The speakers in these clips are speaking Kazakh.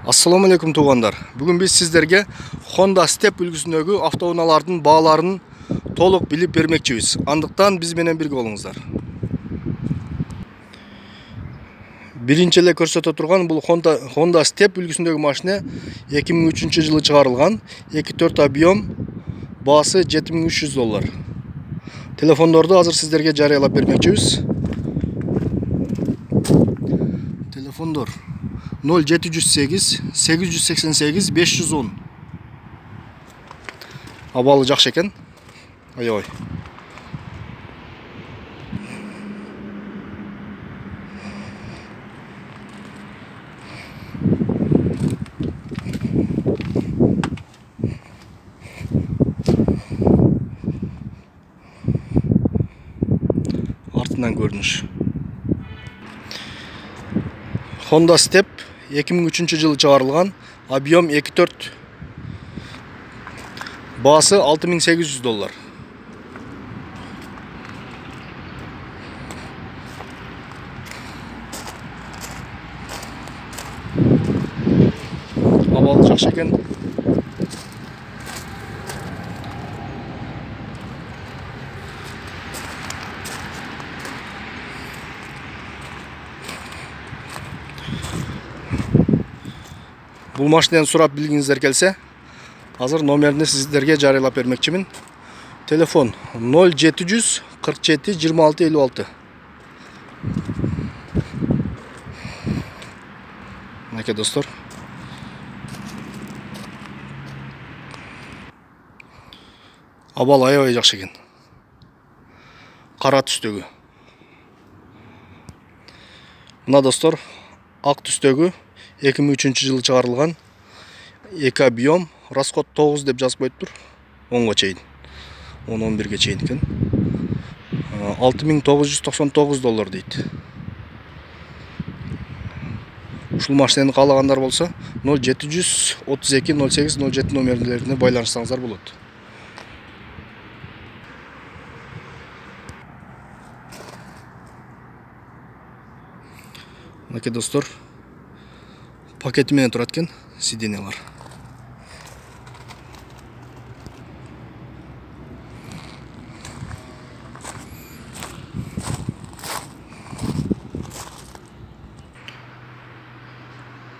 Assalamu алейкум туғандар. Бүгін біз сіздерге Honda Step үлгісіндегі автоунаалардың бағаларын толық біліп бермекчіміз. Андықтан біз менен бірге болыңыздар. Биринчеле көрсөтө турган бұл Honda Step үлгісіндегі машина 2003 жылы чыгарылган, 2.4 объем, баасы $7300. Телефондорду азыр сіздерге жарыялап бермекчибиз. Телефондор 0708 888 510. Абалы жакшы экен. Аябай. Артынан көрүнүш. Honda Step 2003 жылы чыгарылган, объем 2.4, баасы $6800. Абалы жакшы экен. Бұл машинаны сурап билгиңиздер келсе, азыр номерини сиздерге жарыялап бермекчимин. Телефон 0700 47 26 56. Мынакей достор. Абал аябай жакшы экен. Кара түстөгү. Мына достор, ак түстөгү 2003 жылы чыгарылган, 2 объем, расход 9 деп жазып коюптур. 10га чейин. 10-11ге чейин экен. $6999 дейт. Ушул машинаны каалагандар болсо 0700 32 08 07 номерлерине байланышсаңыздар болот. Мынакей достор, пакети менен турат экен сиденьялар.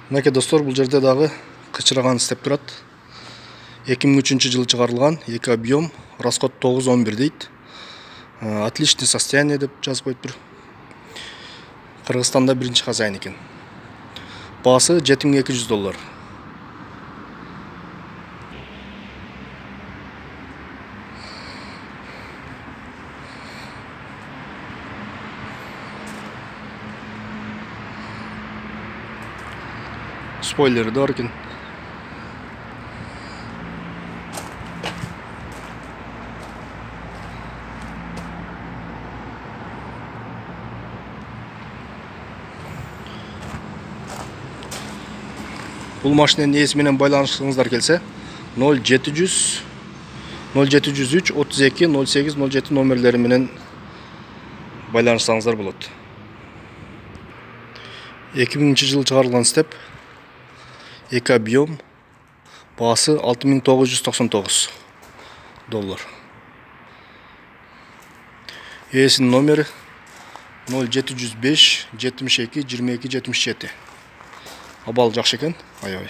Мынакей достор, бул жерде дагы кычыраган степ турат. 2003 жылы чыгарылган, 2 объем, расход 9-11 дейт. Отличное состояние деп жазып коюптур. Кыргызстанда биринчи хозяин экен. Баасы $7200. Спойлері да бар екен. Бұл машиненин ээси менен байланышыңыздар келсе, 0700 0703 32 08 07 номерлери менен байланышсаңыздар болот. 2000 жылы чыгарылган степ, 2 объем, баасы $6999. Ээсинин номери 0705 72 22 77. Абал жакшы экен, аябай.